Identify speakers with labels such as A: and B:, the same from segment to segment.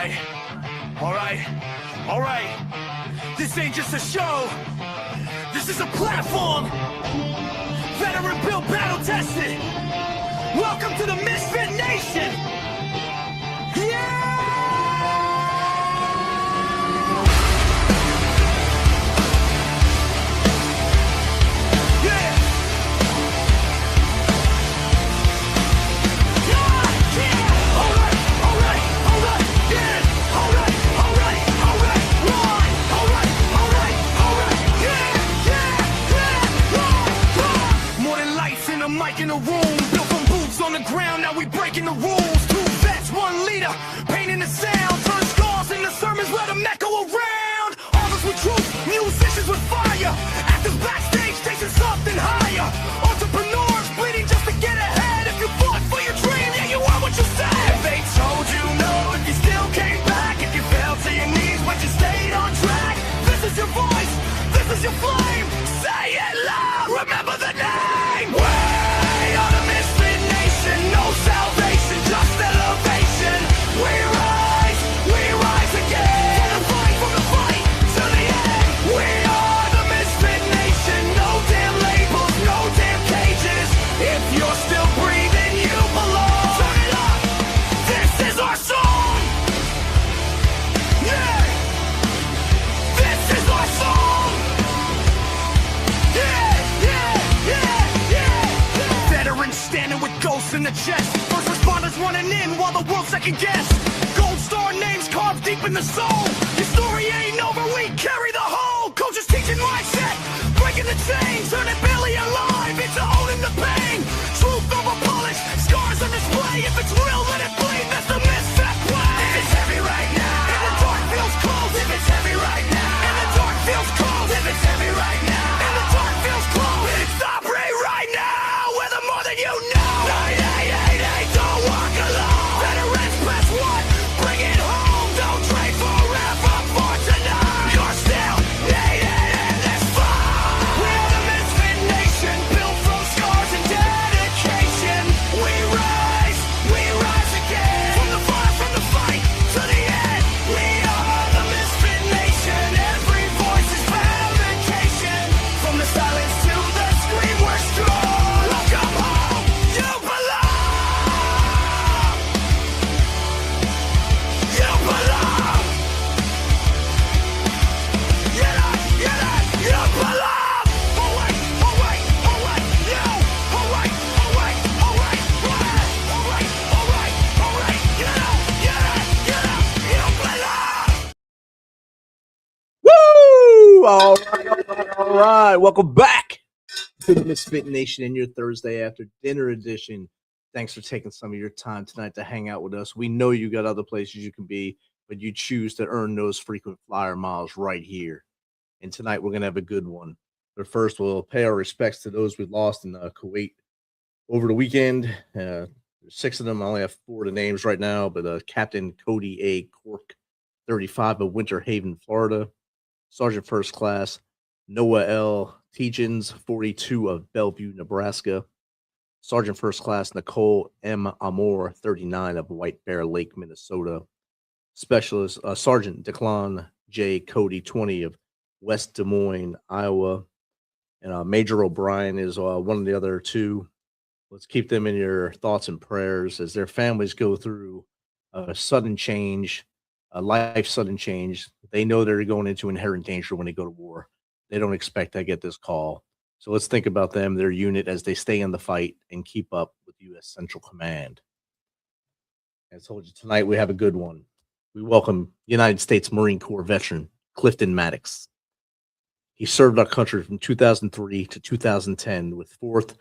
A: right, all right. This ain't just a show. This is a platform. Veteran built, battle tested. Welcome to the MisFitNation. Yeah! Mic in a room, built from boots on the ground, now we breaking the rules. 2 vets, 1 leader, painting the sound, turn scars into sermons, let them echo around. Authors with truth, musicians with fire, actors backstage chasing something higher. Entrepreneurs bleeding just to get ahead. If you fought for your dream, yeah, you are what you said. If they told you no, if you still came back, if you fell to your knees but you stayed on track, this is your voice, this is your flame. Say it loud, remember the name. No salvation, just elevation. We rise again. From the fight to the end. We are the MisFitNation. No damn labels, no damn cages. If you're still breathing, you belong. Turn it up. This is our song. Yeah. This is our song. Yeah. Veterans standing with ghosts in the chest. First responders running in while the world second guess. Gold star names carved deep in the soul. Your story ain't over, we carry the whole. Coaches teaching mindset, breaking the chains, turning barely alive into owning the pain. Truth over polish, scars on display. If it's real, let it bleed. That's the MisFit way. If it's heavy right now, in the dark feels cold. If it's heavy right now, in the dark feels cold. If it's heavy right now, in the dark feels cold. It's Aubrey right now. We're the more than you know. 9888, don't walk alone. Veterans press 1, bring it home. Don't trade forever for tonight. You're still needed in this fight. We're the MisFitNation, built from scars and dedication. We rise again. From the fight to the end. We are the MisFitNation. Every voice is vindication. From the silence to the scream, we're strong. Welcome home, you belong. You belong. You belong. Oh wait, you. Oh wait, you belong.
B: Woo! All right. Welcome back to the MisFitNation in your Thursday after dinner edition. Thanks for taking some of your time tonight to hang out with us. We know you got other places you can be, but you choose to earn those frequent flyer miles right here. And tonight we're going to have a good one. But first, we'll pay our respects to those we lost in Kuwait over the weekend. There's 6 of them. I only have 4 of the names right now, but Captain Cody A. Cork, 35 of Winter Haven, Florida. Sergeant First Class Noah L. Tegens, 42 of Bellevue, Nebraska. Sergeant First Class Nicole M. Amor, 39 of White Bear Lake, Minnesota. Specialist Sergeant Declan J. Cody, 20 of West Des Moines, Iowa. And Major O'Brien is one of the other 2. Let's keep them in your thoughts and prayers as their families go through a sudden change, a life sudden change. They know they're going into inherent danger when they go to war. They don't expect to get this call. So let's think about them, their unit, as they stay in the fight and keep up with U.S. Central Command. As I told you, tonight we have a good one. We welcome United States Marine Corps veteran Clifton Maddox. He served our country from 2003 to 2010 with 4th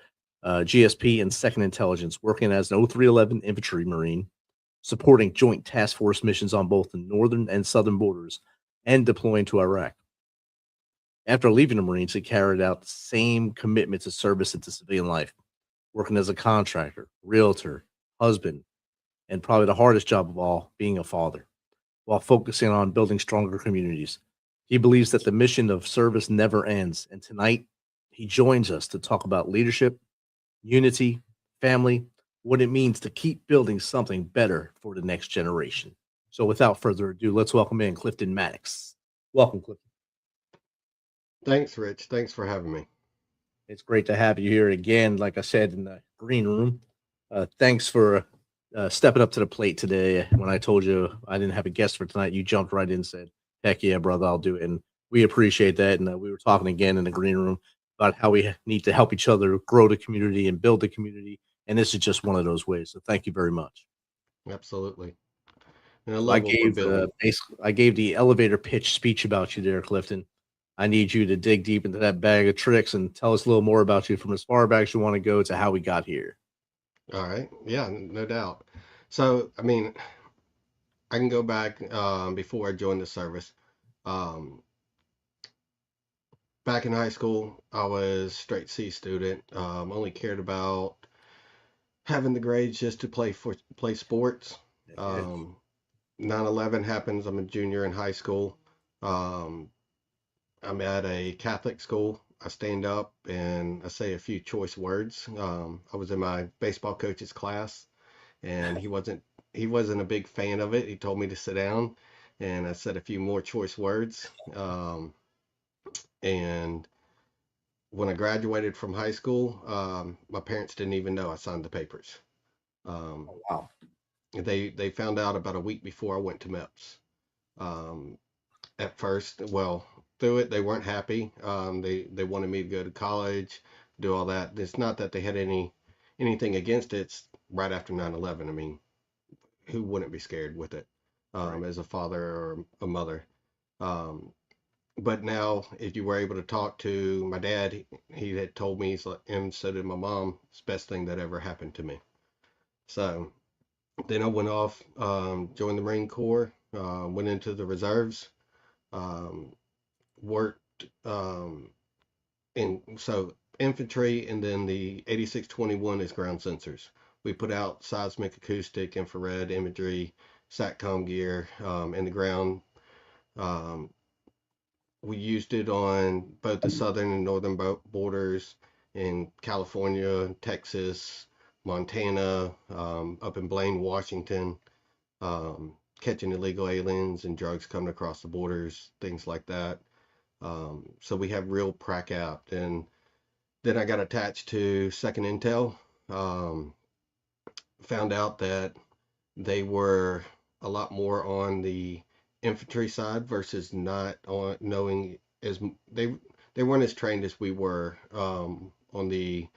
B: GSP and 2nd Intelligence, working as an 0311 Infantry Marine, supporting joint task force missions on both the northern and southern borders, and deploying to Iraq. After leaving the Marines, he carried out the same commitment to service into civilian life, working as a contractor, realtor, husband, and probably the hardest job of all, being a father, while focusing on building stronger communities. He believes that the mission of service never ends, and tonight he joins us to talk about leadership, unity, family, what it means to keep building something better for the next generation. So without further ado, let's welcome in Clifton Maddox. Welcome, Clifton.
C: Thanks, Rich. Thanks for having me.
B: It's great to have you here again. Like I said, in the green room. Thanks for stepping up to the plate today. When I told you I didn't have a guest for tonight, you jumped right in and said, "Heck yeah, brother, I'll do it." And we appreciate that. And we were talking again in the green room about how we need to help each other grow the community and build the community. And this is just one of those ways. So thank you very much.
C: Absolutely. And I
B: So I
C: love what we're
B: gave
C: building.
B: I gave the elevator pitch speech about you there, Clifton. I need you to dig deep into that bag of tricks and tell us a little more about you from as far back as you want to go to how we got here.
C: All right. Yeah, no doubt. So, I mean, I can go back before I joined the service. Um, Back in high school, I was straight C student. Only cared about having the grades just to play sports.
B: Heck yeah.
C: Um, 9/11 happens. I'm a junior in high school. Um, I'm at a Catholic school. I stand up and I say a few choice words. I was in my baseball coach's class, and he wasn't a big fan of it. He told me to sit down, and I said a few more choice words. And when I graduated from high school, my parents didn't even know I signed the papers. Um,
B: Oh, wow.
C: they found out about a week before I went to MEPS. Um, at first, well, through it, they weren't happy. They wanted me to go to college, do all that. It's not that they had anything against it. It's right after 9/11. I mean, who wouldn't be scared with it,
B: Right.
C: as a father or a mother? Um, but now, if you were able to talk to my dad, he had told me, and so did my mom, it's the best thing that ever happened to me. So then I went off, joined the Marine Corps, went into the reserves, um, worked in so infantry, and then the 8621 is ground sensors. We put out seismic, acoustic, infrared imagery, SATCOM gear in the ground. Um, we used it on both the southern and northern borders in California, Texas, Montana, up in Blaine, Washington, catching illegal aliens and drugs coming across the borders, things like that. So we have real prac out. And then I got attached to Second Intel. Um, Found out that they were a lot more on the infantry side versus not on knowing as they weren't as trained as we were on the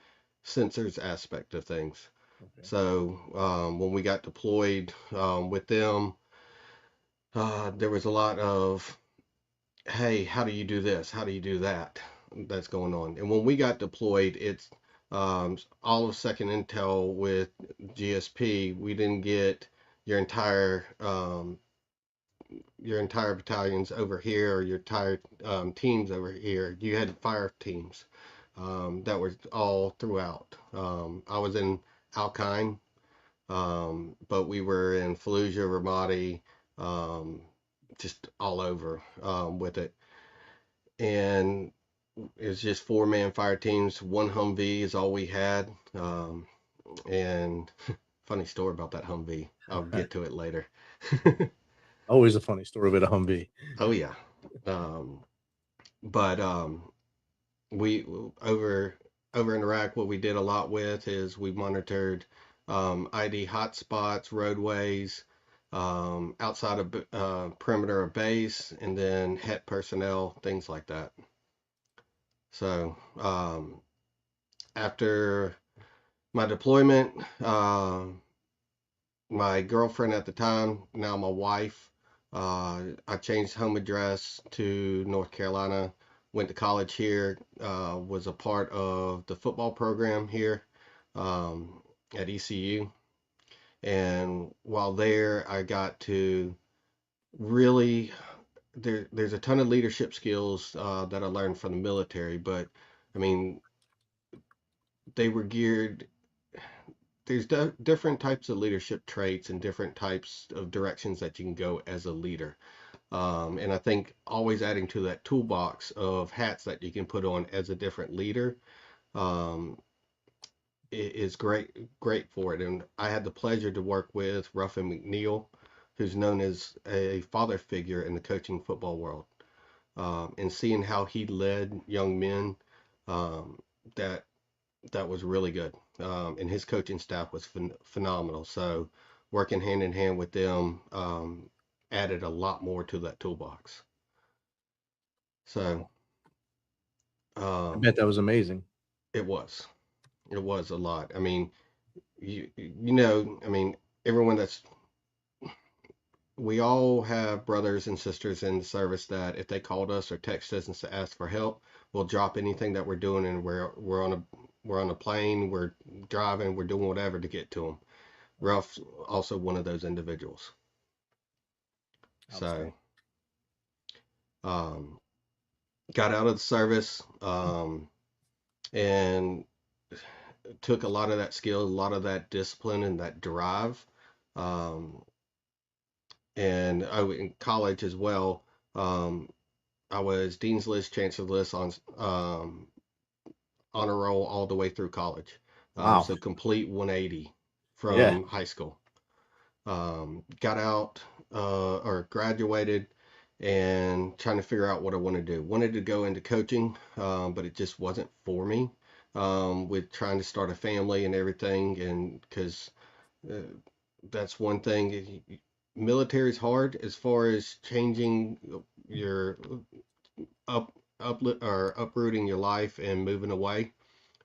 C: sensors aspect of things.
B: Okay.
C: So when we got deployed with them, there was a lot of, hey, how do you do this? How do you do that? That's going on. And when we got deployed, it's all of Second Intel with GSP. We didn't get your entire battalions over here or your entire teams over here. You had fire teams that were all throughout. I was in Alkine, but we were in Fallujah, Ramadi, um, just all over with it. And it's just four-man fire teams. One Humvee is all we had. And funny story about that Humvee. I'll get to it later.
B: Always a funny story with a Humvee.
C: Oh yeah. Um, but we over in Iraq, what we did a lot with is we monitored ID hotspots, roadways, outside of perimeter of base, and then HET personnel, things like that. So after my deployment, my girlfriend at the time, now my wife, I changed home address to North Carolina, went to college here, was a part of the football program here at ECU. And while there, I got to really, there's a ton of leadership skills that I learned from the military, but I mean, they were geared, there's different types of leadership traits and different types of directions that you can go as a leader. And I think always adding to that toolbox of hats that you can put on as a different leader um, is great for it. And I had the pleasure to work with Ruff and McNeil who's known as a father figure in the coaching football world. And seeing how he led young men, um, that that was really good. And his coaching staff was phenomenal. So working hand in hand with them added a lot more to that toolbox. So
B: I
C: um,
B: bet that was amazing.
C: it was. It was a lot. I mean, I mean, everyone that's we all have brothers and sisters in the service that if they called us or text us and asked for help, we'll drop anything that we're doing and we're on a plane, we're driving, we're doing whatever to get to them. Ralph's also one of those individuals. So,
B: Outstanding.
C: um, got out of the service, and took a lot of that skill, a lot of that discipline and that drive. Um, and in college as well. I was Dean's List, Chancellor List on honor roll all the way through college.
B: Wow.
C: So complete 180
B: Yeah.
C: from high school. Got out or graduated and trying to figure out what I want to do. Wanted to go into coaching, but it just wasn't for me. With trying to start a family and everything, and because uh, that's one thing. Military's hard as far as changing your or uprooting your life and moving away,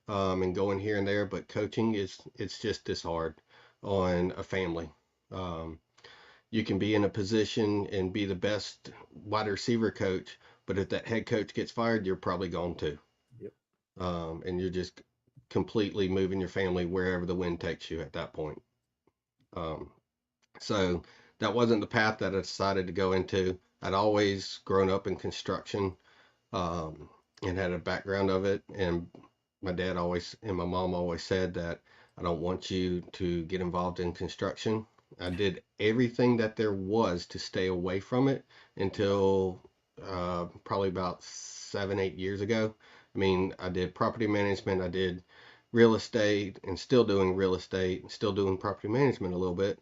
C: and going here and there. But coaching it's just as hard on a family. Um, you can be in a position and be the best wide receiver coach, but if that head coach gets fired, you're probably gone too.
B: Yep.
C: And you're just completely moving your family wherever the wind takes you at that point. Um, so that wasn't the path that I decided to go into. I'd always grown up in construction, and had a background of it. And my dad always and my mom always said that I don't want you to get involved in construction. I did everything that there was to stay away from it until probably about 7, 8 years ago. I mean, I did property management, I did real estate, and still doing real estate, and still doing property management a little bit.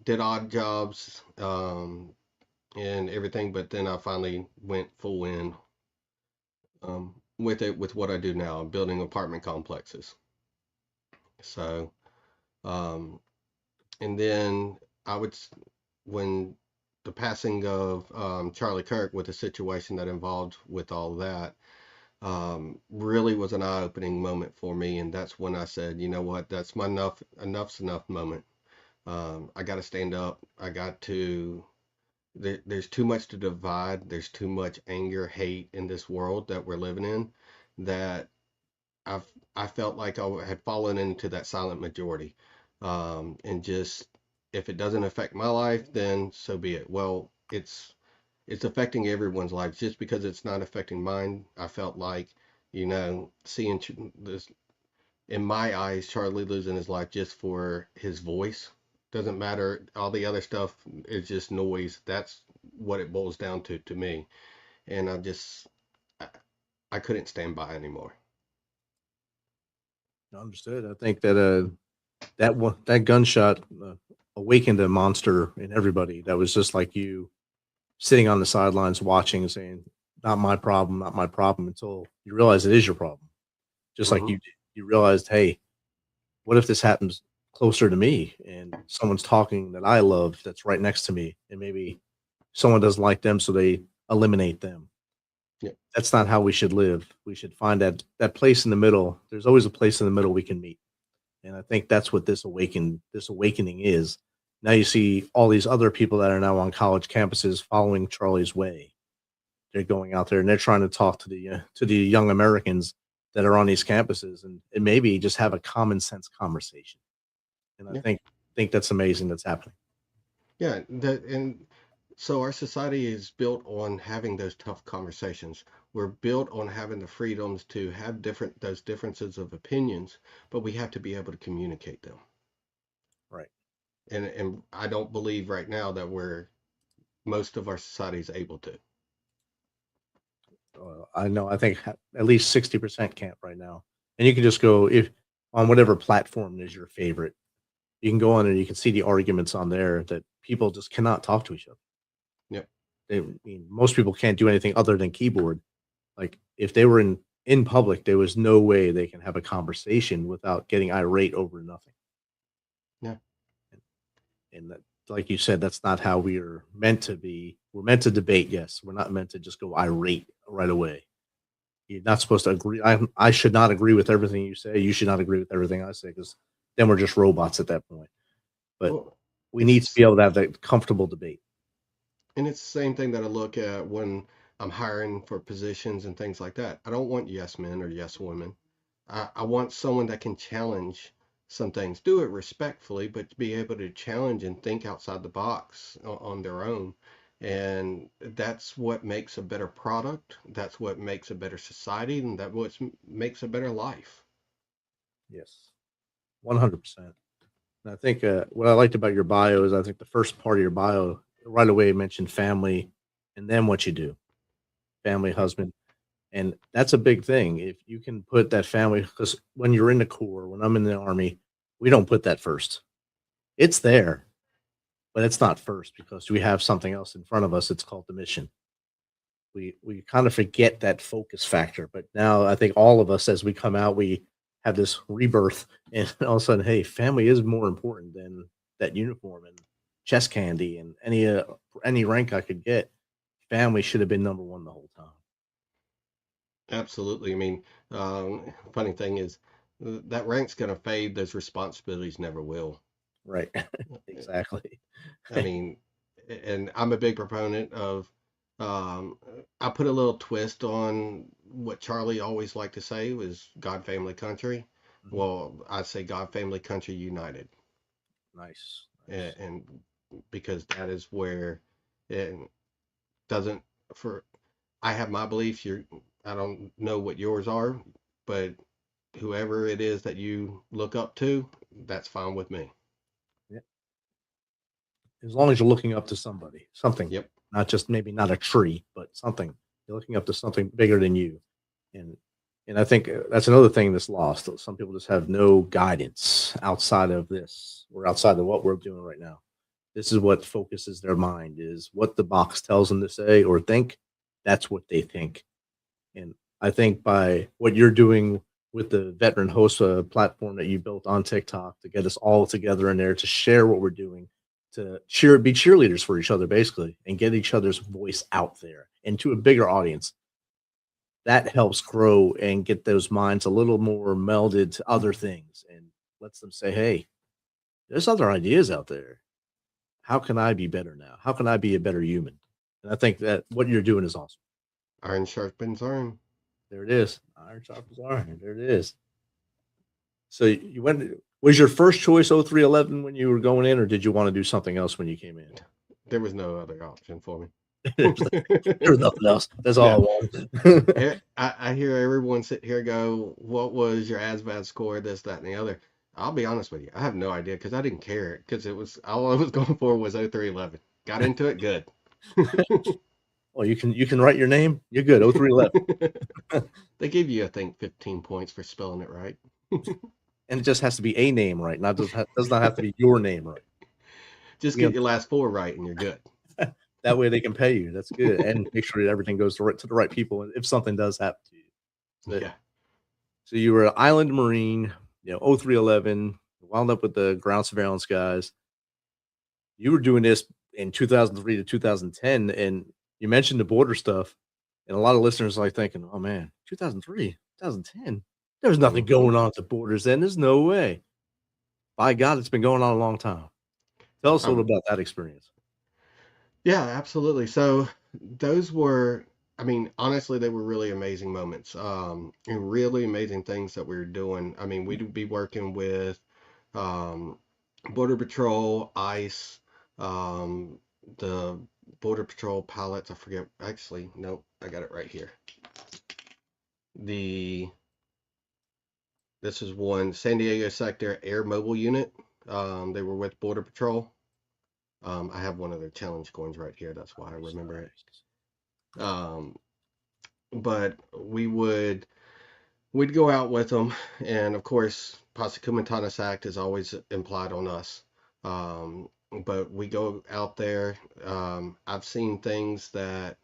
C: Did odd jobs, and everything, but then I finally went full in, with it with what I do now, building apartment complexes. So, um, and then I would, when the passing of Charlie Kirk with the situation that involved with all that, really was an eye-opening moment for me, and that's when I said, you know what, that's my enough's enough moment. I got to stand up. I got to. There's too much to divide. There's too much anger, hate in this world that we're living in, that I've I felt like I had fallen into that silent majority, and just if it doesn't affect my life, then so be it. Well, it's affecting everyone's lives. Just because it's not affecting mine, I felt like, seeing this in my eyes, Charlie losing his life just for his voice doesn't matter. All the other stuff is just noise. That's what it boils down to me. And I, I couldn't stand by anymore.
B: Understood. I think that that gunshot awakened a monster in everybody that was just like you, sitting on the sidelines watching and saying, "Not my problem, not my problem," until you realize it is your problem. Just like
C: Hmm.
B: you did. You realized, hey, what if this happens closer to me and someone's talking that I love that's right next to me, and maybe someone doesn't like them, so they eliminate them.
C: Yeah.
B: That's not how we should live. We should find that place in the middle. There's always a place in the middle we can meet. And I think that's what this awakening is. Now you see all these other people that are now on college campuses following Charlie's way. They're going out there and they're trying to talk to the young Americans that are on these campuses, and maybe just have a common sense conversation. And I
C: Yeah.
B: think that's amazing that's happening.
C: Yeah. And so our society is built on having those tough conversations. We're built on having the freedoms to have those differences of opinions, but we have to be able to communicate them.
B: Right.
C: And I don't believe right now that most of our society is able to.
B: I know. I think at least 60% can't right now. And you can just go if on whatever platform is your favorite. You can go on and you can see the arguments on there that people just cannot talk to each other.
C: Yep.
B: I mean, most people can't do anything other than keyboard. Like if they were in public, there was no way they can have a conversation without getting irate over nothing.
C: Yeah.
B: And that, like you said, that's not how we are meant to be. We're meant to debate. Yes, we're not meant to just go irate right away. You're not supposed to agree. I should not agree with everything you say. You should not agree with everything I say, because then we're just robots at that point. But
C: Well,
B: we need to be able to have that comfortable debate.
C: and it's the same thing that I look at when I'm hiring for positions and things like that. I don't want yes men or yes women. I want someone that can challenge some things, do it respectfully, but be able to challenge and think outside the box on their own. And that's what makes a better product. That's what makes a better society, and that what makes a better life.
B: Yes, 100%. And I think what I liked about your bio is I think the first part of your bio right away mentioned family, and then what you do, family, husband, and that's a big thing. If you can put that family, because when you're in the Corps, when I'm in the Army, we don't put that first. It's there, but it's not first because we have something else in front of us. It's called the mission. We kind of forget that focus factor. But now I think all of us, as we come out, we have this rebirth, and all of a sudden, hey, family is more important than that uniform and chest candy and any rank I could get. Family should have been number one the whole time.
C: Absolutely. I mean, funny thing is that rank's going to fade. Those responsibilities never will.
B: Right. Exactly.
C: I mean, and I'm a big proponent of, um, I put a little twist on what Charlie always liked to say was God, family, country.
B: Mhm.
C: Well, I say God, family, country united.
B: Nice.
C: And,
B: Nice.
C: and because that is where it doesn't, for, I have my beliefs. I don't know what yours are, but whoever it is that you look up to, that's fine with me.
B: Yeah. As long as you're looking up to somebody, something,
C: Yep.
B: not just maybe not a tree, but something. You're looking up to something bigger than you. And I think that's another thing that's lost. Some people just have no guidance outside of this or outside of what we're doing right now. This is what focuses their mind, is what the box tells them to say or think. That's what they think. And I think by what you're doing with the veteran host platform that you built on TikTok to get us all together in there to share what we're doing, to be cheerleaders for each other, basically, and get each other's voice out there and to a bigger audience, that helps grow and get those minds a little more melded to other things and lets them say, hey, there's other ideas out there. How can I be better now? How can I be a better human? And I think that what you're doing is awesome.
C: Iron sharpens iron.
B: There it is. Iron sharpens iron. There it is. So you went, was your first choice 0311 when you were going in, or did you want to do something else when you came in?
C: There was no other option for me.
B: There's nothing else. That's all I
C: No.
B: want.
C: I hear everyone sit here go, what was your ASVAB score, this, that, and the other. I'll be honest with you. I have no idea because I didn't care because it was all I was going for was 0311. Got into it good.
B: Well, you can write your name. You're good. 0311.
C: They give you, I think, 15 points for spelling it right.
B: And it just has to be a name right, not does not have to be your name right.
C: Just
B: You
C: get your last four right and you're good.
B: know, that way they can pay you. That's good, and make sure that everything goes to the right people if something does happen to you. So,
C: Yeah.
B: so you were an island marine, 0311, wound up with the ground surveillance guys. You were doing this in 2003 to 2010, and you mentioned the border stuff, and a lot of listeners are like thinking, "Oh man, 2003, 2010, there's nothing
C: Hmm.
B: going on at the borders then. There's no way." By God, it's been going on a long time. Tell us a little
C: Um,
B: about that experience.
C: yeah, absolutely. So those were, I mean, honestly, they were really amazing moments. And really amazing things that we were doing. I mean, we'd be working with um, Border Patrol, ICE, the Border Patrol pilots. I forget. Actually, nope, I got it right here. The This is one San Diego Sector Air Mobile Unit. They were with Border Patrol. I have one of their challenge coins right here. That's why I
B: Nice,
C: remember it.
B: nice.
C: Um, but we would we'd go out with them, and of course, Posse Comitatus Act is always implied on us. Um, but we go out there. I've seen things that,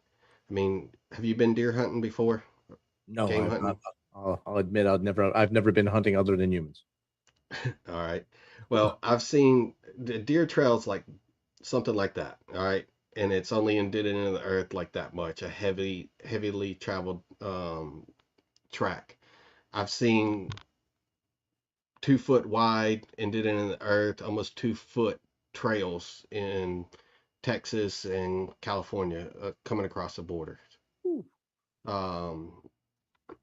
C: I mean, have you been deer hunting before?
B: No,
C: Game hunting?
B: I'll admit I've never been hunting other than humans.
C: All right. Well, I've seen the deer trails like something like that. All right. And it's only indented into the earth like that much, a heavily traveled track. I've seen 2 foot wide, indented in the earth, almost 2 foot trails in Texas and California coming across the border.
B: Ooh.
C: Um,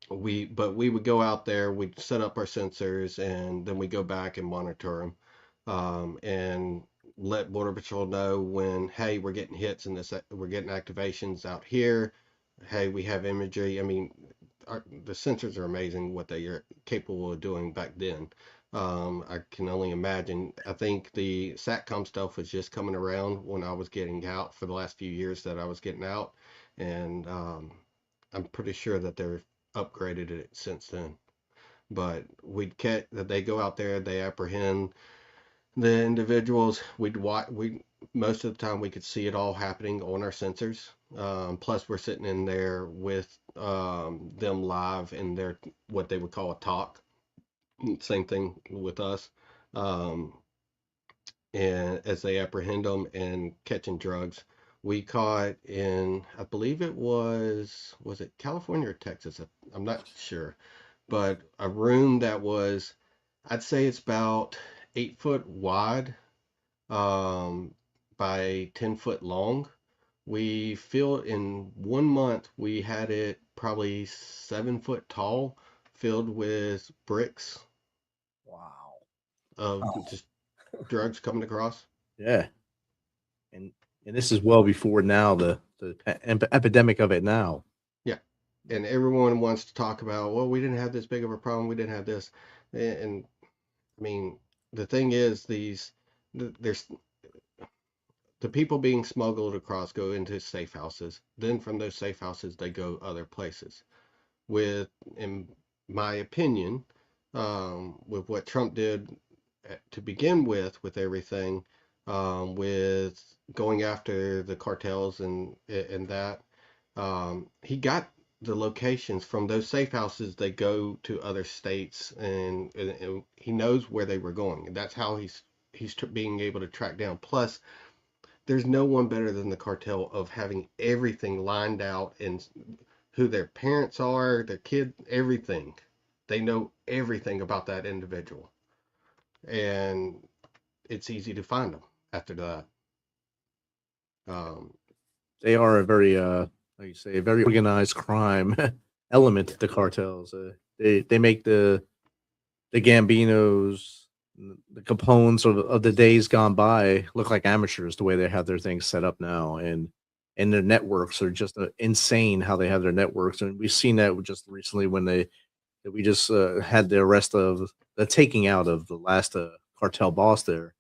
C: but we would go out there, we'd set up our sensors, and then we go back and monitor them, and let Border Patrol know when, hey, we're getting hits in this, we're getting activations out here. Hey, we have imagery. I mean, the sensors are amazing what they are capable of doing back then. I can only imagine. I think the SATCOM stuff was just coming around when I was getting out for the last few years that I was getting out, and I'm pretty sure that they're upgraded it since then. But we'd catch that they go out there, they apprehend the individuals. We'd watch. We most of the time we could see it all happening on our sensors. Plus, we're sitting in there with them live in their what they would call a talk. Same thing with us. Um, and as they apprehend them and catching drugs, we caught in, I believe was it California or Texas? I'm not sure, but a room that was, I'd say it's about 8 foot wide, um, by 10 foot long. We filled in 1 month, we had it probably 7 foot tall, filled with bricks
B: Wow.
C: of
B: Oh,
C: just drugs coming across.
B: yeah. And this is well before now the epidemic of it now.
C: Yeah. And everyone wants to talk about, well, we didn't have this big of a problem. We didn't have this. And I mean, the thing is, there's the people being smuggled across go into safe houses. Then from those safe houses, they go other places. In my opinion, with what Trump did to begin with everything, with going after the cartels and that, he got the locations from those safe houses. They go to other states, and he knows where they were going. And that's how he's being able to track down. Plus, there's no one better than the cartel of having everything lined out and who their parents are, their kid, everything. They know everything about that individual, and it's easy to find them after that. Um,
B: They are a very like you say, a very organized crime element, the cartels. They make the Gambinos, the Capones of the days gone by look like amateurs the way they have their things set up now, and their networks are just insane how they have their networks, and we've seen that just recently when we just had the arrest of the taking out of the last cartel boss there.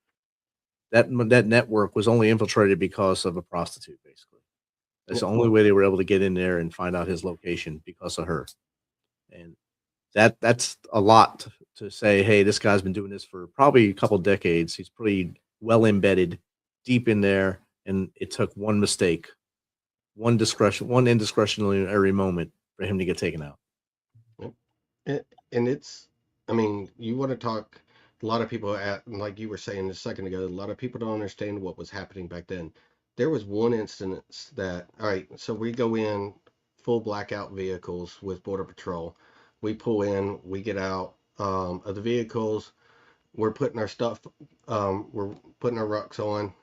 B: That network was only infiltrated because of a prostitute, basically. That's
C: yeah,
B: the only way they were able to get in there and find out his location because of her. And that's a lot to say, hey, this guy's been doing this for probably a couple decades. He's pretty well embedded deep in there, and it took one mistake, one indiscretionary moment for him to get taken out.
C: yeah. And it's, I mean, you want to talk. A lot of people, like you were saying a second ago, a lot of people don't understand what was happening back then. There was one instance that, all right, so we go in full blackout vehicles with Border Patrol. We pull in, we get out of the vehicles. We're putting our stuff, we're putting our rucks on,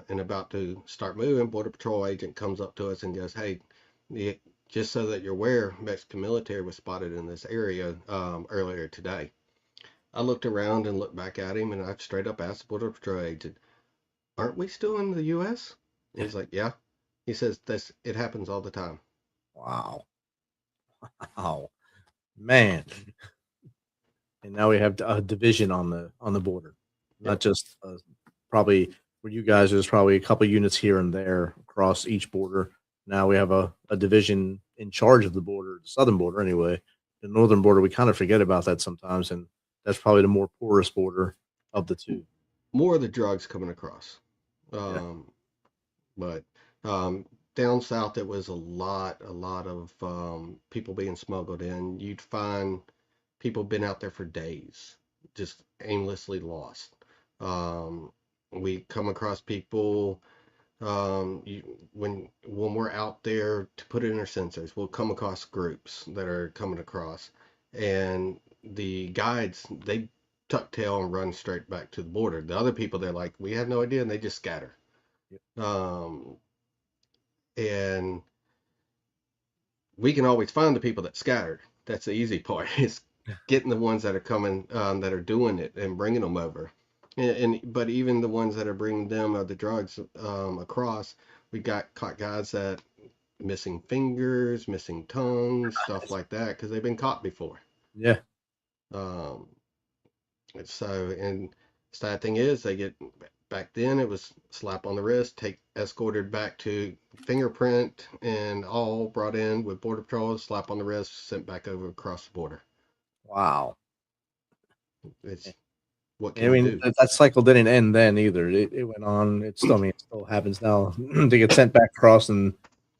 C: and about to start moving. Border Patrol agent comes up to us and goes, hey, just so that you're aware, Mexican military was spotted in this area earlier today. I looked around and looked back at him, and I straight up asked the Border Patrol agent, aren't we still in the U.S.? And
B: Yeah.
C: he's like, yeah. He says, it happens all the time.
B: Wow. Wow. Man. And now we have a division on the border, not
C: Yep.
B: just probably for you guys. There's probably a couple units here and there across each border. Now we have a division in charge of the border, the southern border anyway, the northern border, we kind of forget about that sometimes, and that's probably the more porous border of the two.
C: More of the drugs coming across.
B: Yeah.
C: But down south, it was a lot of people being smuggled in. You'd find people been out there for days, just aimlessly lost. Um, we come across people when we're out there to put it in our sensors, we'll come across groups that are coming across, and the guides they tuck tail and run straight back to the border. The other people they're like, we have no idea, and they just scatter.
B: Yep.
C: And we can always find the people that scattered. That's the easy part. Is getting the ones that are coming, that are doing it, and bringing them over. But even the ones that are bringing them the drugs across, we got caught guys that missing fingers, missing tongues, stuff like that, because they've been caught before.
B: Yeah.
C: Um, and sad thing is, they get back then it was slap on the wrist, take escorted back to fingerprint and all brought in with border patrol, slap on the wrist, sent back over across the border.
B: Wow.
C: It's what
B: I
C: can you
B: mean,
C: do?
B: that cycle didn't end then either. It went on. It still happens now. They get sent back across and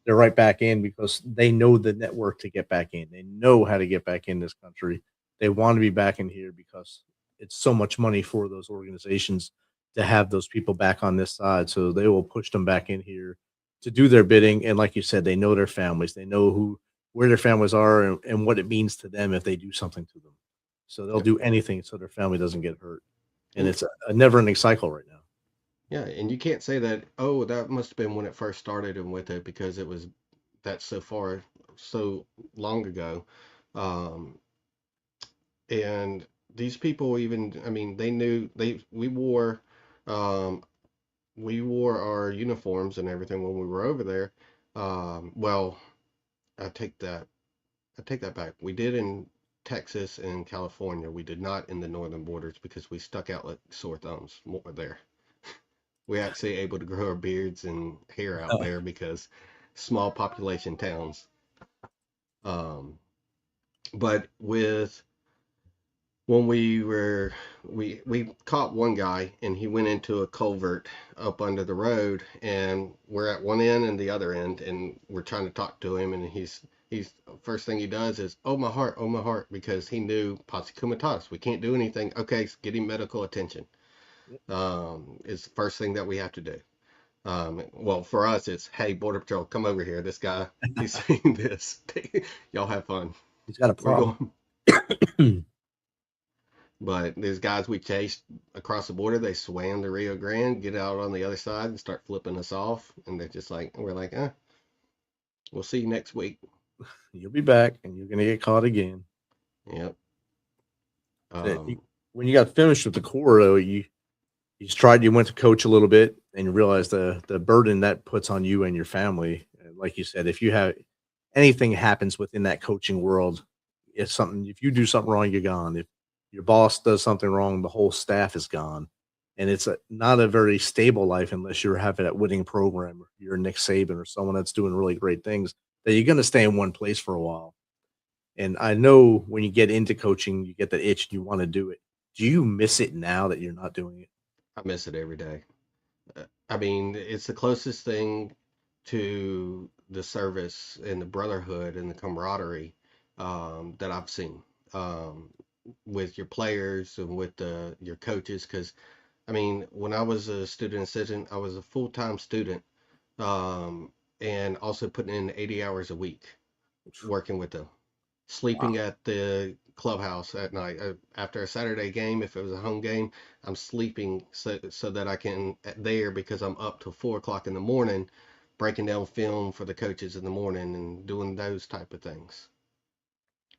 B: they're right back in because they know the network to get back in. They know how to get back in this country. They want to be back in here because it's so much money for those organizations to have those people back on this side. So they will push them back in here to do their bidding. And like you said, they know their families. They know where their families are and what it means to them if they do something to them. So they'll do anything so their family doesn't get hurt. And it's a never-ending cycle right now.
C: Yeah, and you can't say that, oh, that must have been when it first started and with it, because that's so long ago. Um, and these people even, I mean, they knew um, we wore our uniforms and everything when we were over there. Well, I take that, I take that back. We did in Texas and California. We did not in the northern borders because we stuck out like sore thumbs more there. We actually able to grow our beards and hair out there because small population towns. Um, but with when we caught one guy and he went into a culvert up under the road, and we're at one end and the other end, and we're trying to talk to him, and he's first thing he does is, oh my heart, because he knew posse comitatus, we can't do anything. Okay, so get him medical attention. Is the first thing that we have to do. Well, for us, it's, hey, Border Patrol, come over here. This guy, he's saying this. Y'all have fun.
B: He's got a
C: We're
B: problem.
C: going. But there's guys we chased across the border. They swam the Rio Grande, get out on the other side, and start flipping us off. And they're just like, we're like, we'll see you next week.
B: You'll be back, and you're going to get caught again.
C: Yep.
B: When you got finished with the Corps, though, you went to coach a little bit, and you realized the burden that puts on you and your family. And like you said, if you have anything happens within that coaching world, if you do something wrong, you're gone. If your boss does something wrong, the whole staff is gone. And it's not a very stable life unless you're having that winning program, or you're Nick Saban or someone that's doing really great things, that you're going to stay in one place for a while. And I know when you get into coaching, you get the itch and you want to do it. Do you miss it now that you're not doing it?
C: I miss it every day. I mean, it's the closest thing to the service and the brotherhood and the camaraderie that I've seen with your players and with your coaches. Because, I mean, when I was a student assistant, I was a full-time student, and also putting in 80 hours a week working with them, sleeping at the clubhouse at night after a Saturday game. If it was a home game, I'm sleeping so that I can there, because I'm up till 4 o'clock in the morning breaking down film for the coaches in the morning and doing those type of things.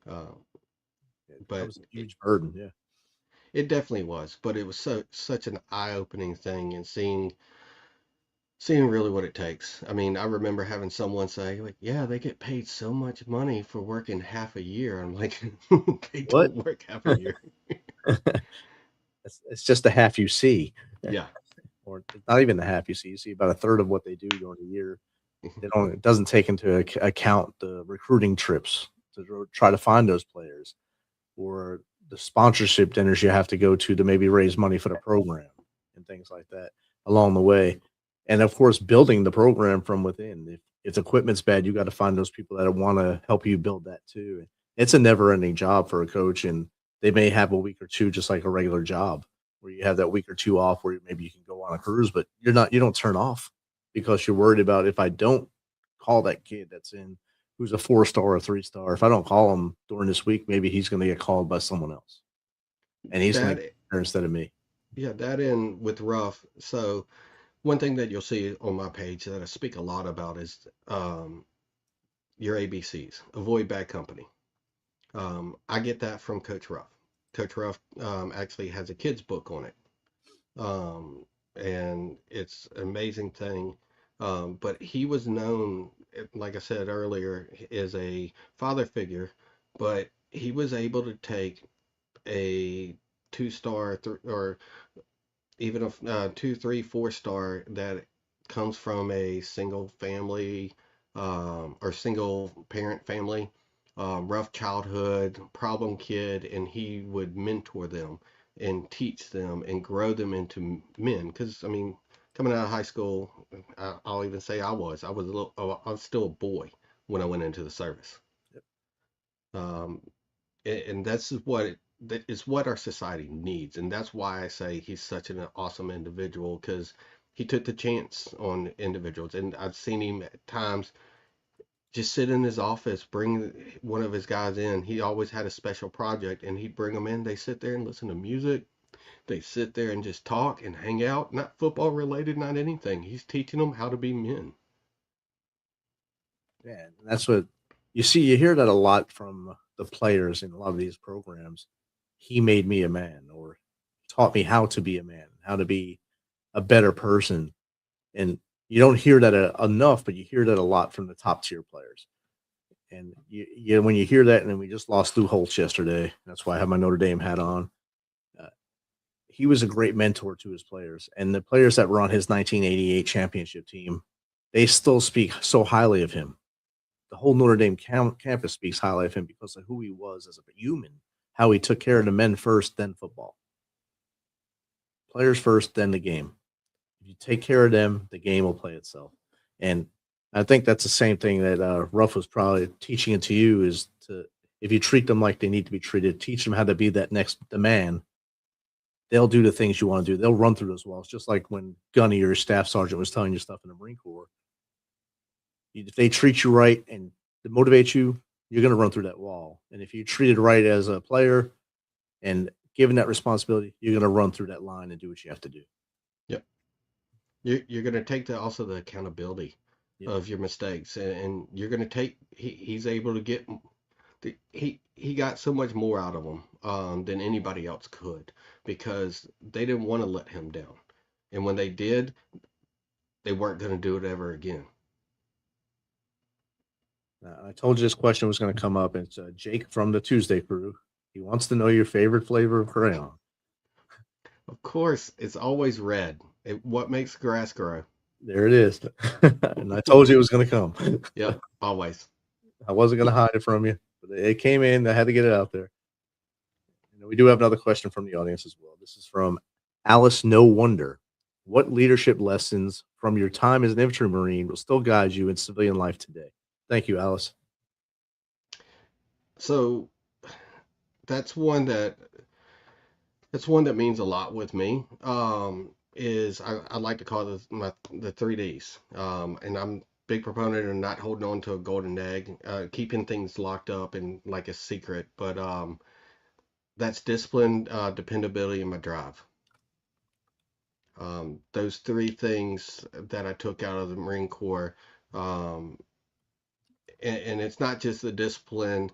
B: That
C: But
B: was a huge burden. Yeah.
C: it definitely was, but it was such an eye-opening thing, and seeing really what it takes. I mean, I remember having someone say, like, yeah, they get paid so much money for working half a year. I'm like, they
B: What?
C: don't work half a year.
B: It's just the half you see.
C: Yeah.
B: Or not even the half you see. You see about a third of what they do during the year. It doesn't take into account the recruiting trips to try to find those players, or the sponsorship dinners you have to go to maybe raise money for the program and things like that along the way. And of course, building the program from within. If equipment's bad, you got to find those people that want to help you build that too. It's a never ending job for a coach, and they may have a week or two just like a regular job where you have that week or two off where maybe you can go on a cruise, but you don't turn off because you're worried about, if I don't call that kid that's in who's a 4-star or 3-star, if I don't call him during this week, maybe he's going to get called by someone else, and he's going to get there instead of me.
C: Yeah, that in with rough. So one thing that you'll see on my page that I speak a lot about is your ABCs. Avoid bad company. I get that from Coach Ruff. Coach Ruff actually has a kid's book on it. And it's an amazing thing. But he was known, like I said earlier, as a father figure, but he was able to take a 2-star or even a 2, 3, 4-star that comes from a single family or single parent family, rough childhood, problem kid, and he would mentor them and teach them and grow them into men. Because I mean, coming out of high school, I'll even say I was I was still a boy when I went into the service.
B: Yep.
C: And that's that is what our society needs, and that's why I say he's such an awesome individual, because he took the chance on individuals. And I've seen him at times just sit in his office, bring one of his guys in. He always had a special project, and he'd bring them in. They sit there and listen to music. They sit there and just talk and hang out, not football related, not anything. He's teaching them how to be men.
B: Yeah, that's what you see. You hear that a lot from the players in a lot of these programs. He made me a man, or taught me how to be a man, how to be a better person. And you don't hear that enough, but you hear that a lot from the top tier players. And when you hear that, and then we just lost Lou Holtz yesterday. That's why I have my Notre Dame hat on. He was a great mentor to his players, and the players that were on his 1988 championship team, they still speak so highly of him. The whole Notre Dame campus speaks highly of him because of who he was as a human, how he took care of the men first, then football. Players first, then the game. If you take care of them, the game will play itself. And I think that's the same thing that Ruff was probably teaching it to you, is if you treat them like they need to be treated, teach them how to be the man. They'll do the things you want to do. They'll run through those walls, just like when Gunny, your staff sergeant, was telling you stuff in the Marine Corps. If they treat you right and motivate you, you're going to run through that wall. And if you treated right as a player and given that responsibility, you're going to run through that line and do what you have to do.
C: Yep. You're going to take also the accountability of your mistakes, and you're going to take. He's able to get. He got so much more out of them than anybody else could, because they didn't want to let him down, and when they did, they weren't going to do it ever again.
B: I told you this question was going to come up. It's Jake from the Tuesday crew. He wants to know your favorite flavor of crayon.
C: Of course, it's always red. What makes grass grow?
B: There it is. And I told you it was going to come.
C: Yep, always.
B: I wasn't going to hide it from you, but it came in. I had to get it out there. And we do have another question from the audience as well. This is from Alice No Wonder. What leadership lessons from your time as an infantry Marine will still guide you in civilian life today? Thank you, Alice.
C: So that's one that means a lot with me. Is I like to call it the 3Ds. And I'm a big proponent of not holding on to a golden egg, keeping things locked up and like a secret. But that's discipline, dependability, and my drive. Those 3 things that I took out of the Marine Corps. And it's not just the discipline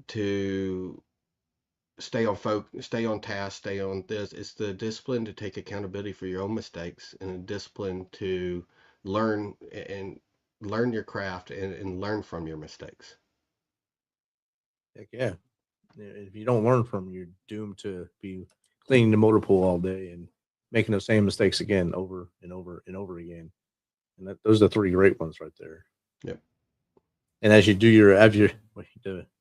C: to stay on task, stay on this. It's the discipline to take accountability for your own mistakes, and a discipline to learn your craft and learn from your mistakes.
B: Heck yeah. If you don't learn from them, you're doomed to be cleaning the motor pool all day and making the same mistakes again over and over and over again. And those are 3 great ones right there.
C: Yep.
B: And as you do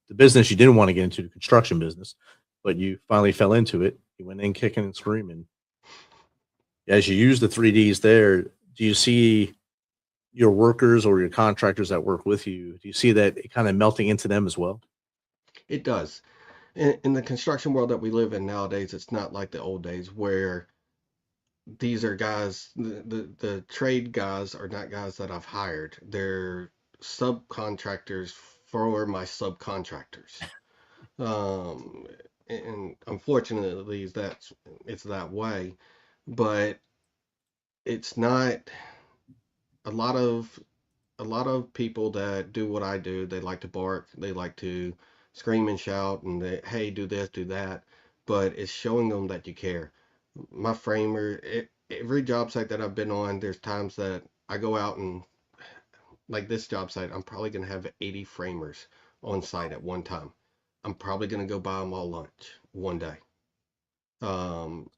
B: the business you didn't want to get into, the construction business, but you finally fell into it. You went in kicking and screaming. As you use the 3Ds there, do you see your workers or your contractors that work with you? Do you see that kind of melting into them as well?
C: It does. In the construction world that we live in nowadays, it's not like the old days where these are guys, the trade guys are not guys that I've hired. They're subcontractors for my subcontractors. Um, and unfortunately, it's that way. But it's not a lot of people that do what I do. They like to bark, they like to scream and shout, and hey, do this, do that. But it's showing them that you care. My framer, every job site that I've been on, there's times that I go out and, like this job site, I'm probably going to have 80 framers on site at one time. I'm probably going to go buy them all lunch one day.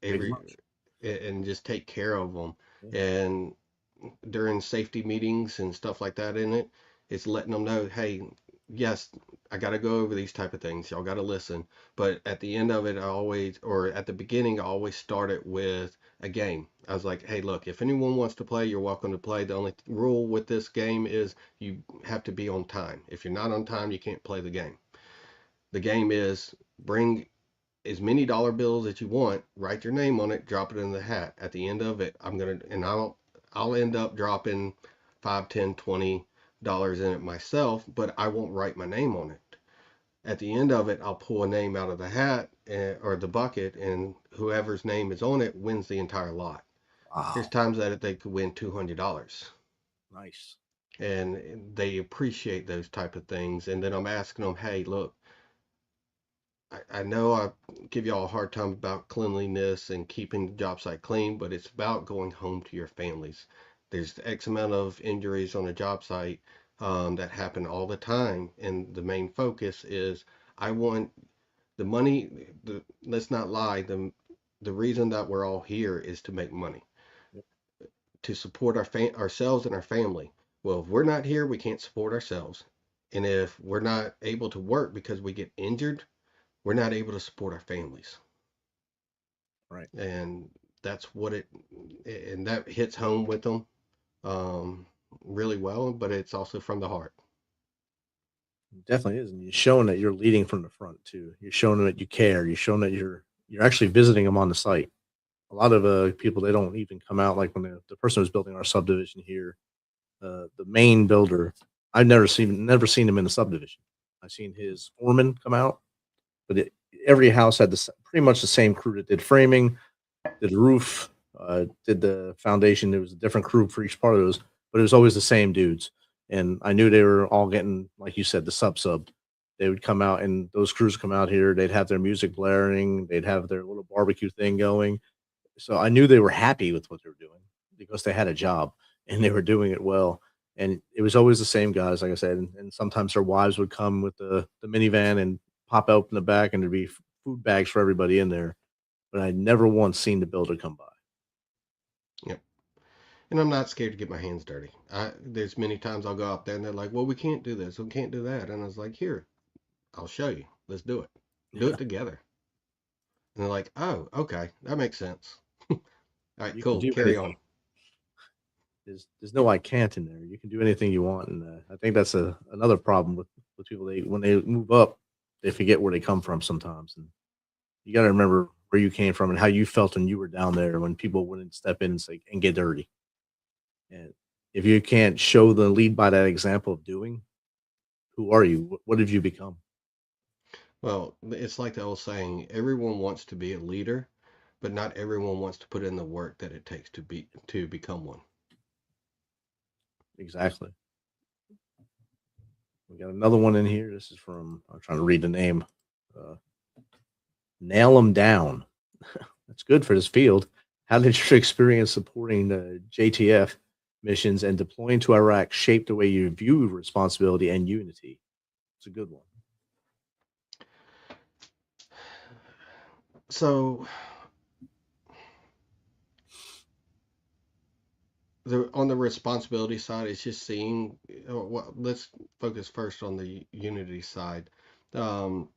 B: Big
C: Every
B: lunch.
C: and just take care of them.
B: Yeah.
C: And during safety meetings and stuff like that in it, it's letting them know, hey, yes, I got to go over these type of things. Y'all got to listen. But at the end of it, or at the beginning, I always start it with a game. I was like, hey, look, if anyone wants to play, you're welcome to play. The only rule with this game is you have to be on time. If you're not on time, you can't play the game. The game is bring as many dollar bills that you want, write your name on it, drop it in the hat. At the end of it, I'll end up dropping 5, 10, $20 in it myself, but I won't write my name on it. At the end of it, I'll pull a name out of the hat, or the bucket, and whoever's name is on it wins the entire lot. There's
B: Wow.
C: times that they could win $200,
B: Nice.
C: and they appreciate those type of things. And then I'm asking them, hey, look, I know I give y'all a hard time about cleanliness and keeping the job site clean, but it's about going home to your families. There's X amount of injuries on a job site, that happen all the time, and the main focus is I want the money. Let's not lie. The reason that we're all here is to make money,
B: Yep.
C: to support ourselves and our family. Well, if we're not here, we can't support ourselves, and if we're not able to work because we get injured, we're not able to support our families.
B: Right.
C: And that's what it and that hits home with them, um, really well, but it's also from the heart.
B: It definitely is. And you're showing that you're leading from the front too. You're showing that you care. You're showing that you're actually visiting them on the site. A lot of people, they don't even come out, like when the person who's building our subdivision here, the main builder. I've never seen him in the subdivision. I've seen his foreman come out, but every house had pretty much the same crew that did framing, did the roof, did the foundation. There was a different crew for each part of those, but it was always the same dudes. And I knew they were all getting, like you said, the sub. They would come out, and those crews come out here. They'd have their music blaring. They'd have their little barbecue thing going. So I knew they were happy with what they were doing because they had a job and they were doing it well. And it was always the same guys, like I said. And sometimes their wives would come with the minivan and pop out in the back, and there'd be food bags for everybody in there. But I never once seen the builder come by.
C: Yep. And I'm not scared to get my hands dirty. There's many times I'll go out there and they're like, well, we can't do this, we can't do that. And I was like, here, I'll show you. Let's do it. Do
B: Yeah,
C: it together. And they're like, oh, okay, that makes sense. All right,
B: you can
C: cool.
B: do
C: Carry
B: anything.
C: on.
B: There's no I can't in there. You can do anything you want, and I think that's another problem with people. They when they move up, they forget where they come from sometimes, and you got to remember where you came from and how you felt when you were down there when people wouldn't step in and say and get dirty. And if you can't show the lead by that example of doing, who are you? What have you become?
C: Well, it's like the old saying, everyone wants to be a leader, but not everyone wants to put in the work that it takes to become one.
B: Exactly. We got another one in here. This is from, I'm trying to read the name. Uh, Nail them down. That's good for this field. How did your experience supporting the JTF missions and deploying to Iraq shape the way you view responsibility and unity? It's a good one.
C: So on the responsibility side, it's just seeing. Well, let's focus first on the unity side. Um,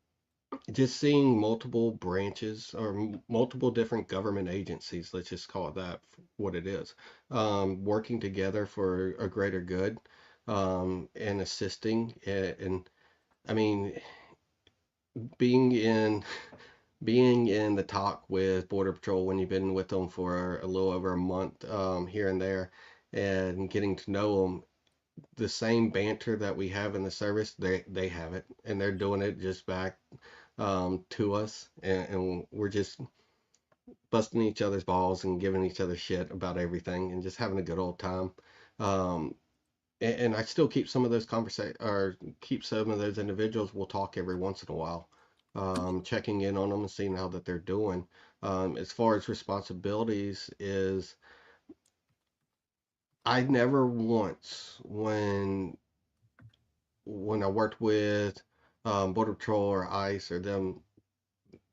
C: just seeing multiple branches or multiple different government agencies, let's just call it that for what it is, working together for a greater good, and assisting. And I mean, being in being in the talk with Border Patrol when you've been with them for a little over a month, here and there, and getting to know them, the same banter that we have in the service, they have it, and they're doing it just back, to us, and we're just busting each other's balls and giving each other shit about everything and just having a good old time. Um, and I still keep some of those conversations, or keep some of those individuals. We'll talk every once in a while, checking in on them and seeing how that they're doing. As far as responsibilities is, I never once when I worked with, Border Patrol or ICE or them,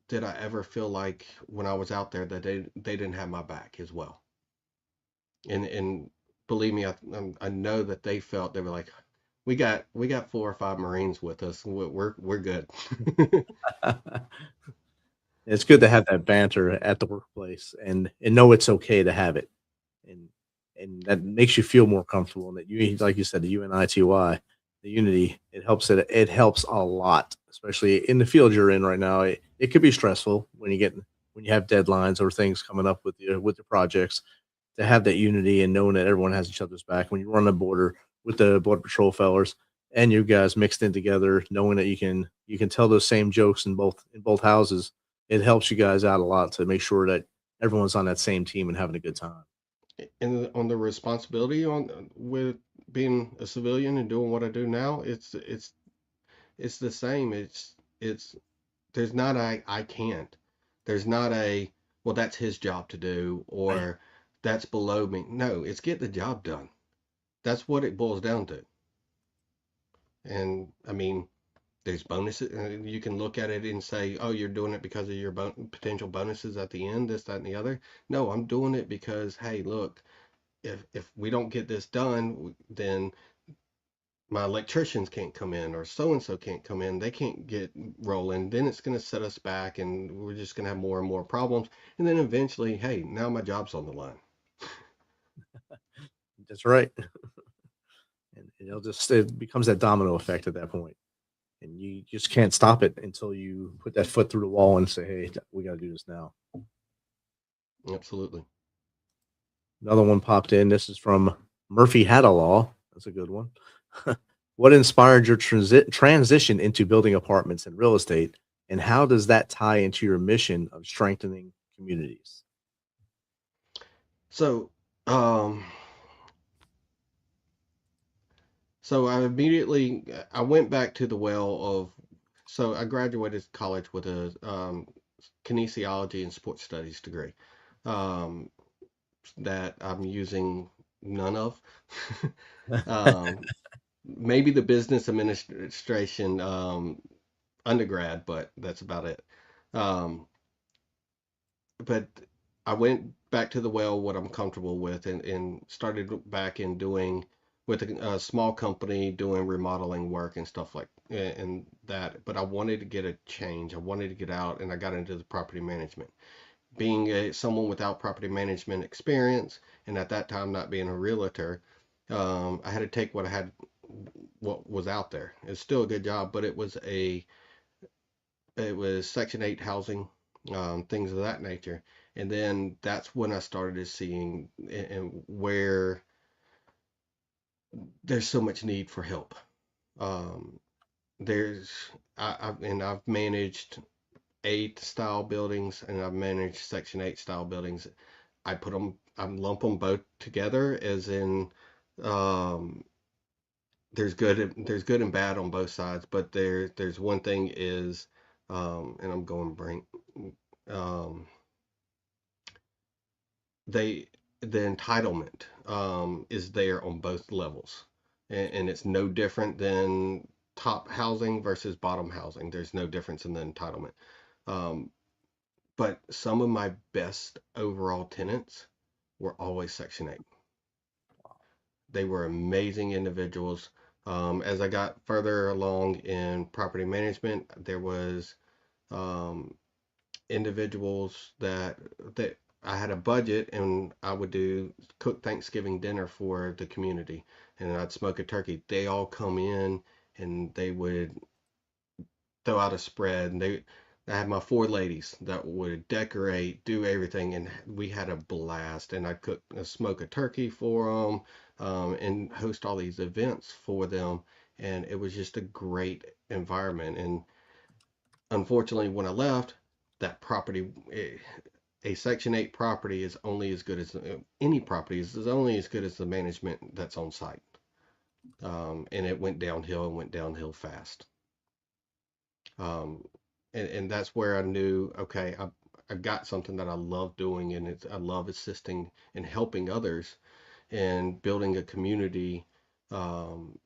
C: did I ever feel like when I was out there that they didn't have my back as well. And believe me, I know that they felt, they were like, we got 4 or 5 Marines with us. We're good.
B: It's good to have that banter at the workplace and know it's okay to have it, and that makes you feel more comfortable. And that you, like you said, the UNITY, the unity, it helps a lot, especially in the field you're in right now. It could be stressful when you have deadlines or things coming up with your projects. To have that unity and knowing that everyone has each other's back when you run the border with the border patrol fellers and you guys mixed in together, knowing that you can tell those same jokes in both houses, it helps you guys out a lot to make sure that everyone's on that same team and having a good time.
C: And on the responsibility on with being a civilian and doing what I do now, it's the same. It's there's not a I can't. There's not a, well, that's his job to do,
B: Right.
C: or that's below me. No, it's get the job done. That's what it boils down to. And I mean, there's bonuses. You can look at it and say, oh, you're doing it because of your potential bonuses at the end, this, that, and the other. No, I'm doing it because, hey, look, if we don't get this done, then my electricians can't come in, or so and so can't come in. They can't get rolling. Then it's going to set us back, and we're just going to have more and more problems. And then eventually, hey, now my job's on the line.
B: That's right. And it becomes that domino effect at that point. And you just can't stop it until you put that foot through the wall and say, "Hey, we got to do this now."
C: Absolutely.
B: Another one popped in. This is from Murphy Hadalaw. That's a good one. What inspired your transition into building apartments and real estate, and how does that tie into your mission of strengthening communities?
C: So, um, so I went back to the well of, so I graduated college with a, kinesiology and sports studies degree, um, that I'm using none of. um, Maybe the business administration, undergrad, but that's about it. Um, but I went back to the well what I'm comfortable with, and started back in doing with a small company doing remodeling work and stuff like and that. But I wanted to get a change. I wanted to get out, and I got into the property management. Being someone without property management experience, and at that time not being a realtor, I had to take what was out there. It's still a good job, but it was Section 8 housing, things of that nature. And then that's when I started seeing and where there's so much need for help. Um, there's I've managed 8 style buildings, and I've managed Section 8 style buildings. I lump them both together, as in, um, there's good and bad on both sides, but there's one thing is, and I'm going brain, um, they the entitlement, is there on both levels, and it's no different than top housing versus bottom housing. There's no difference in the entitlement. Um, but some of my best overall tenants were always Section 8. They were amazing individuals. As I got further along in property management, there was individuals that I had a budget, and I would do cook Thanksgiving dinner for the community, and I'd smoke a turkey. They all come in and they would throw out a spread, and I had my four ladies that would decorate, do everything, and we had a blast. And I'd smoke a turkey for them, and host all these events for them, and it was just a great environment. And unfortunately, when I left, that property, a Section 8 property is only as good as any property is only as good as the management that's on site. And it went downhill and went downhill fast. Um, and that's where I knew, okay, I've got something that I love doing, and I love assisting and helping others and building a community um,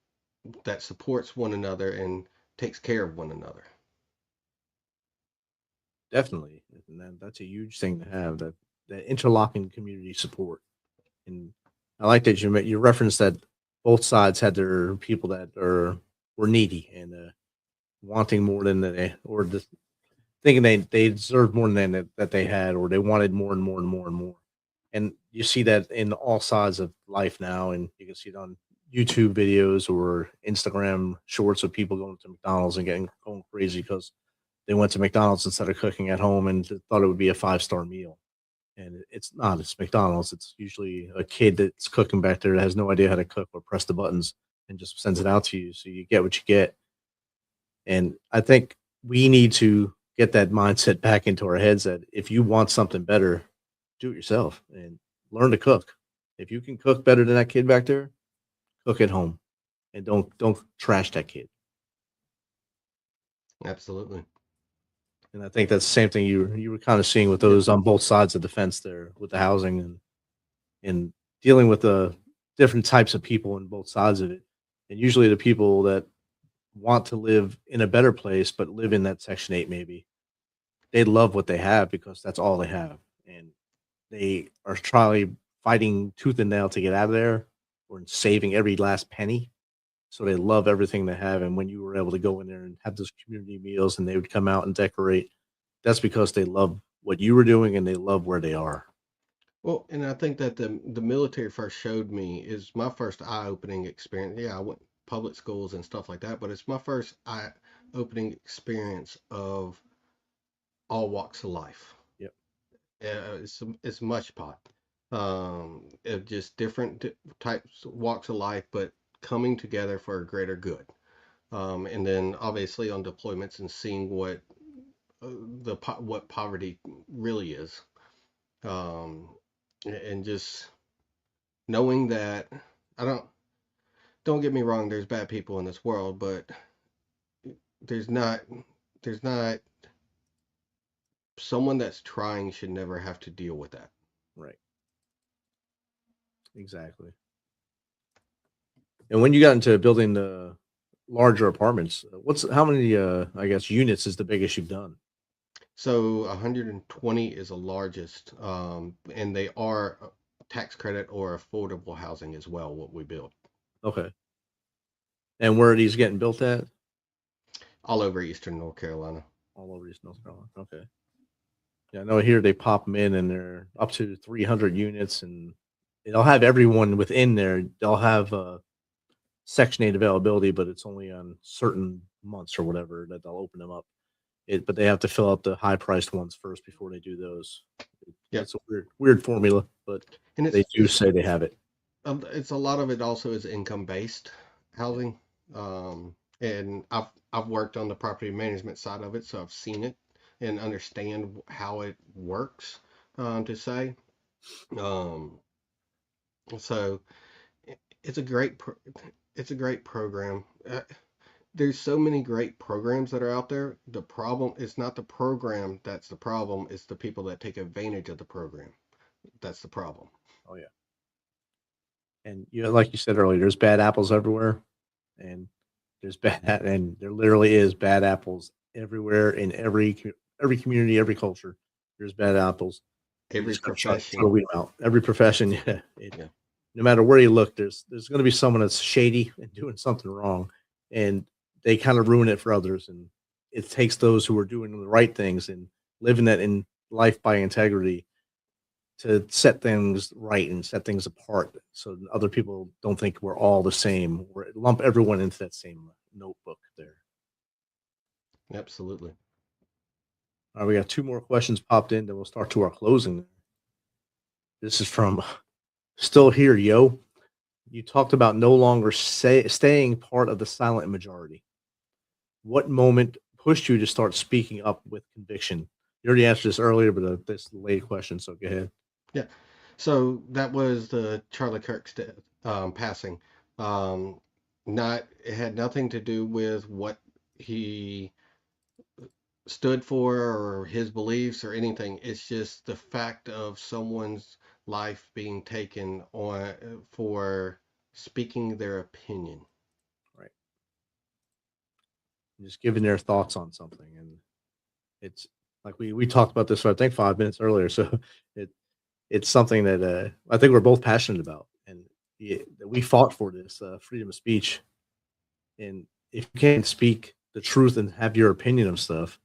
C: that supports one another and takes care of one another.
B: Definitely, and that's a huge thing to have, that interlocking community support. And I like that you referenced that both sides had their people that were needy and wanting more than they, or just thinking they deserved more than that they had, or they wanted more and more and more and more. And you see that in all sides of life now, and you can see it on YouTube videos or Instagram shorts of people going to McDonald's and going crazy because they went to McDonald's instead of cooking at home and thought it would be a 5-star meal. And it's not. It's McDonald's. It's usually a kid that's cooking back there that has no idea how to cook or press the buttons and just sends it out to you. So you get what you get. And I think we need to get that mindset back into our heads that if you want something better, do it yourself and learn to cook. If you can cook better than that kid back there, cook at home and don't trash that kid.
C: Absolutely.
B: And I think that's the same thing you were kind of seeing with those on both sides of the fence there with the housing and dealing with the different types of people on both sides of it. And usually the people that want to live in a better place but live in that Section 8 maybe, they love what they have because that's all they have. And they are trying fighting tooth and nail to get out of there or saving every last penny. So they love everything they have. And when you were able to go in there and have those community meals and they would come out and decorate, that's because they love what you were doing and they love where they are.
C: Well, and I think that the military first showed me is my first eye-opening experience. Yeah, I went public schools and stuff like that, but it's my first eye-opening experience of all walks of life.
B: Yep.
C: It's much pot. Just different types walks of life, but coming together for a greater good. And then obviously on deployments and seeing what what poverty really is. Um, and just knowing that I don't get me wrong, there's bad people in this world, but there's not there's not someone that's trying should never have to deal with that.
B: Right. Exactly. And when you got into building the larger apartments, how many I guess units is the biggest you've done?
C: So 120 is the largest, and they are tax credit or affordable housing as well, what we build.
B: Okay. And where are these getting built at?
C: All over Eastern North Carolina.
B: All over East North Carolina. Okay. Yeah, I know here they pop them in and they're up to 300 units and they'll have everyone within there. They'll have Section 8 availability, but it's only on certain months or whatever that they'll open them up. But they have to fill out the high priced ones first before they do those.
C: Yeah,
B: it's a weird formula, but
C: and
B: they do say they have it.
C: It's a lot of it also is income based housing, and I've worked on the property management side of it, so I've seen it and understand how it works. To say, um, so it's a it's a great program. There's so many great programs that are out there. The problem is not the program that's the problem, it's the people that take advantage of the program. That's the problem.
B: Oh yeah. And like you said earlier, there's bad apples everywhere, and there literally is bad apples everywhere in every community, every culture. There's bad apples. You
C: Every
B: just gotta try
C: profession.
B: to weed them out. Every profession, yeah.
C: Yeah.
B: no matter where you look, there's going to be someone that's shady and doing something wrong, and they kind of ruin it for others. And it takes those who are doing the right things and living that in life by integrity to set things right and set things apart, so other people don't think we're all the same. Or lump everyone into that same notebook there.
C: Absolutely.
B: All right, we got two more questions popped in, then we'll start to our closing. This is from Still Here, Yo. You talked about no longer staying part of the silent majority. What moment pushed you to start speaking up with conviction? You already answered this earlier, but this is a late question, so go ahead.
C: Yeah. So that was the Charlie Kirk's death, passing. Um, not it had nothing to do with what he stood for or his beliefs or anything. It's just the fact of someone's life being taken on for speaking their opinion.
B: Right. Just giving their thoughts on something. And it's like we talked about this, I think 5 minutes earlier. So it it's something that I think we're both passionate about. And we fought for this freedom of speech. And if you can't speak the truth and have your opinion of stuff,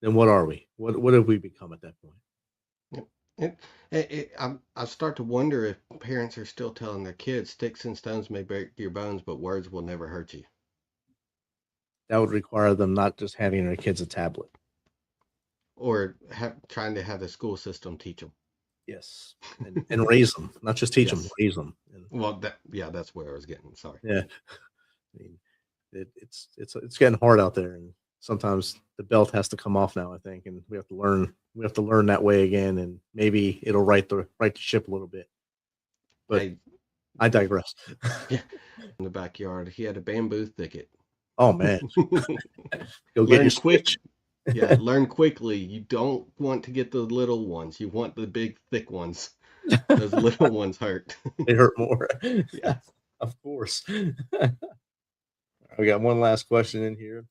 B: then what are we? What have we become at that point?
C: Yep. I start to wonder if parents are still telling their kids, sticks and stones may break your bones, but words will never hurt you.
B: That would require them not just handing their kids a tablet.
C: Or trying to have the school system teach them.
B: Yes, and raise them, not just teach them,
C: Yes.
B: raise them. And,
C: Well, yeah, that's where I was getting. Sorry.
B: yeah, I mean, it's getting hard out there, and sometimes the belt has to come off now. I think, and we have to learn that way again, and maybe it'll right the ship a little bit. But
C: Hey,
B: I digress.
C: yeah, in the backyard, he had a bamboo thicket.
B: Oh man, go get your
C: Learn quick.
B: switch.
C: Yeah, learn quickly. You don't want to get the little ones. You want the big, thick ones. Those little ones hurt.
B: They hurt more. Yeah,
C: Yes.
B: of course. We got one last question in here.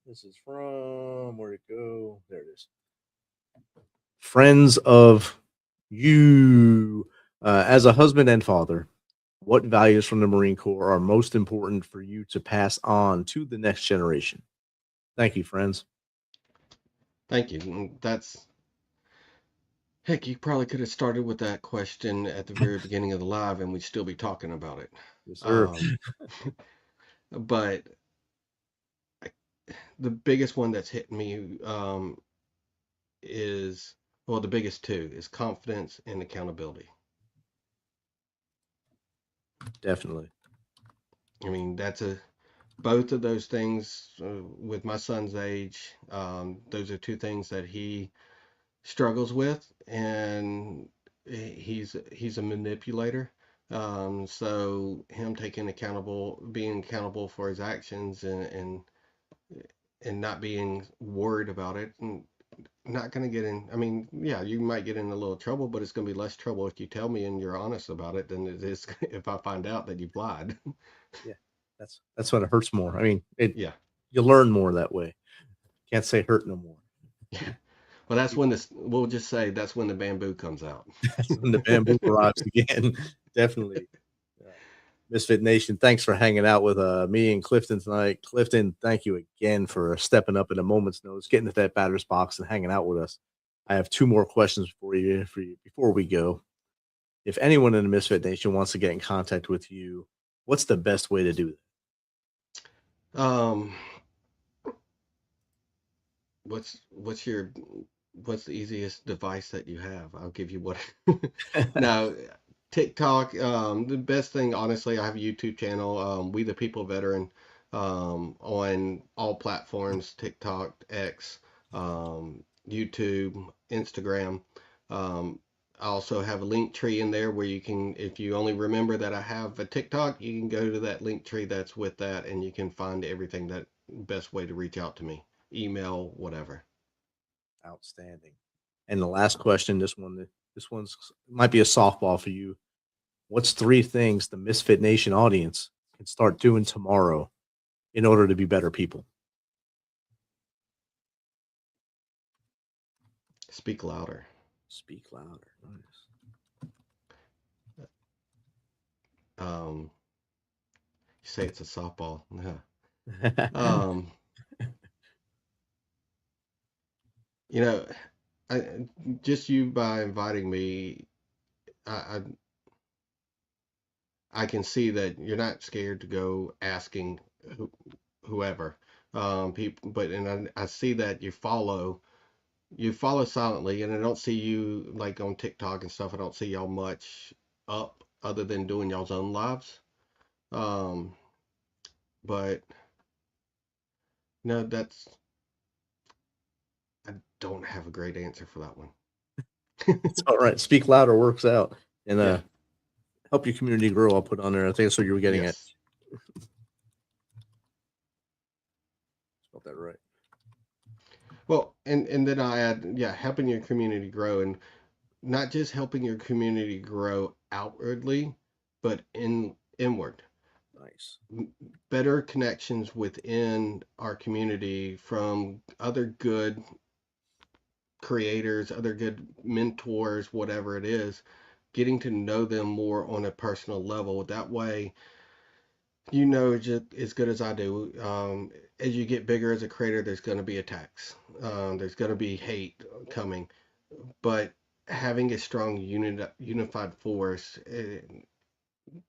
B: This is from where'd it go? There it is. Friends of you, as a husband and father, what values from the Marine Corps are most important for you to pass on to the next generation? Thank you, friends.
C: Thank you. That's heck. You probably could have started with that question at the very beginning of the live, and we'd still be talking about it.
B: Yes, sir.
C: Um, but the biggest one that's hit me is, well, the biggest two is confidence and accountability.
B: Definitely.
C: I mean, both of those things with my son's age, those are two things that he struggles with, and he's a manipulator. So him being accountable for his actions and not being worried about it, and not going to get in. I mean, yeah, you might get in a little trouble, but it's going to be less trouble if you tell me and you're honest about it than it is if I find out that you've lied.
B: Yeah, that's when it hurts more. I mean,
C: Yeah.
B: you learn more that way. Can't say hurt no more.
C: Yeah. Well, that's when we'll just say that's when the bamboo comes out.
B: That's when the bamboo arrives again. Definitely. Misfit Nation, thanks for hanging out with me and Clifton tonight. Clifton, thank you again for stepping up at a moment's notice, getting to that batter's box and hanging out with us. I have two more questions for you before we go. If anyone in the Misfit Nation wants to get in contact with you, what's the best way to do
C: Um, what's your what's the easiest device that you have? I'll give you what.
B: that?
C: Now, TikTok. The best thing, honestly, I have a YouTube channel. We the People Veteran. On all platforms: TikTok, X, YouTube, Instagram. Um, I also have a link tree in there where you can, if you only remember that I have a TikTok, you can go to that link tree that's with that, and you can find everything that best way to reach out to me, email, whatever.
B: Outstanding. And the last question, this one's might be a softball for you. What's three things the Misfit Nation audience can start doing tomorrow in order to be better people?
C: Speak louder.
B: Speak louder. Nice.
C: You say it's a softball. Um, you know, just you by inviting me, I can see that you're not scared to go asking whoever, people, but and I see that you follow silently, and I don't see you like on TikTok and stuff. I don't see y'all much up other than doing y'all's own lives. Um, but no, I don't have a great answer for that one.
B: It's all right. Speak louder works out, and
C: Yeah.
B: help your community grow. I'll put on there. I think that's what you were getting at. Spelled that right.
C: Well, and then I add, yeah, helping your community grow, and not just helping your community grow outwardly, but inward.
B: Nice.
C: Better connections within our community from other good creators, other good mentors, whatever it is, getting to know them more on a personal level. That way, just as good as I do, as you get bigger as a creator, there's going to be attacks. There's going to be hate coming. But having a strong unified force,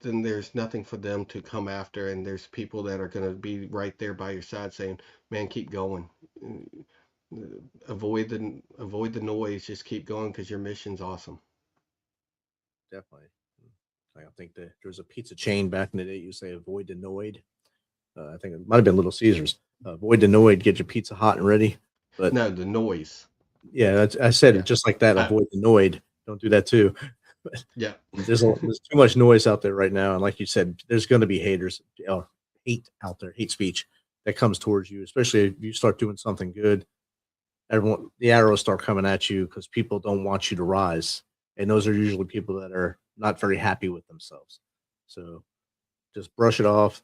C: then there's nothing for them to come after. And there's people that are going to be right there by your side saying, man, keep going. Avoid the noise. Just keep going because your mission's awesome.
B: Definitely. I think that there was a pizza chain back in the day. You say avoid the noid. I think it might have been Little Caesars. Avoid the noid. Get your pizza hot and ready. But
C: no, the noise.
B: Yeah, I said it just like that. Avoid the noid. Don't do that too.
C: Yeah,
B: there's too much noise out there right now, and like you said, there's going to be haters, hate out there, hate speech that comes towards you, especially if you start doing something good. The arrows start coming at you because people don't want you to rise, and those are usually people that are not very happy with themselves. So just brush it off,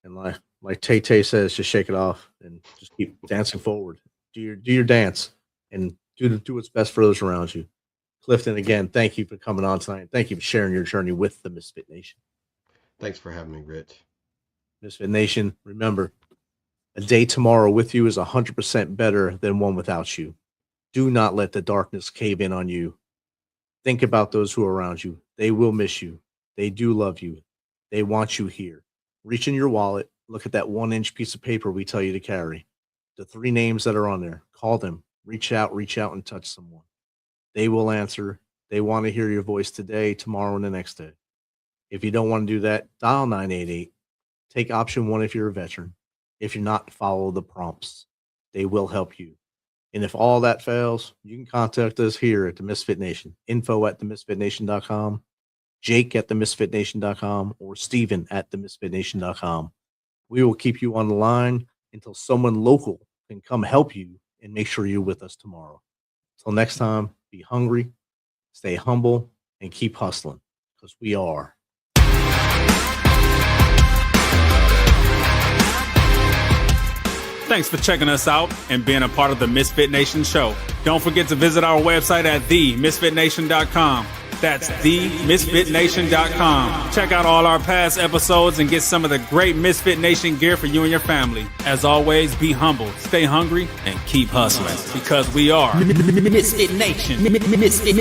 B: and like Tay says, just shake it off and just keep dancing forward. Do your dance and do what's best for those around you. Clifton, again, thank you for coming on tonight. Thank you for sharing your journey with the Misfit Nation.
C: Thanks for having me, Rich.
B: Misfit Nation, remember, a day tomorrow with you is 100% better than one without you. Do not let the darkness cave in on you. Think about those who are around you. They will miss you. They do love you. They want you here. Reach in your wallet. Look at that 1-inch piece of paper we tell you to carry. The 3 names that are on there. Call them. Reach out and touch someone. They will answer. They want to hear your voice today, tomorrow, and the next day. If you don't want to do that, dial 988. Take option 1 if you're a veteran. If you're not, follow the prompts. They will help you. And if all that fails, you can contact us here at the Misfit Nation. info@themisfitnation.com, jake@themisfitnation.com, or steven@themisfitnation.com. We will keep you on the line until someone local can come help you and make sure you're with us tomorrow. Till next time, be hungry, stay humble, and keep hustling, because we are.
D: Thanks for checking us out and being a part of the Misfit Nation show. Don't forget to visit our website at themisfitnation.com. That's themisfitnation.com. Check out all our past episodes and get some of the great Misfit Nation gear for you and your family. As always, be humble, stay hungry, and keep hustling, because we are
E: Misfit Nation.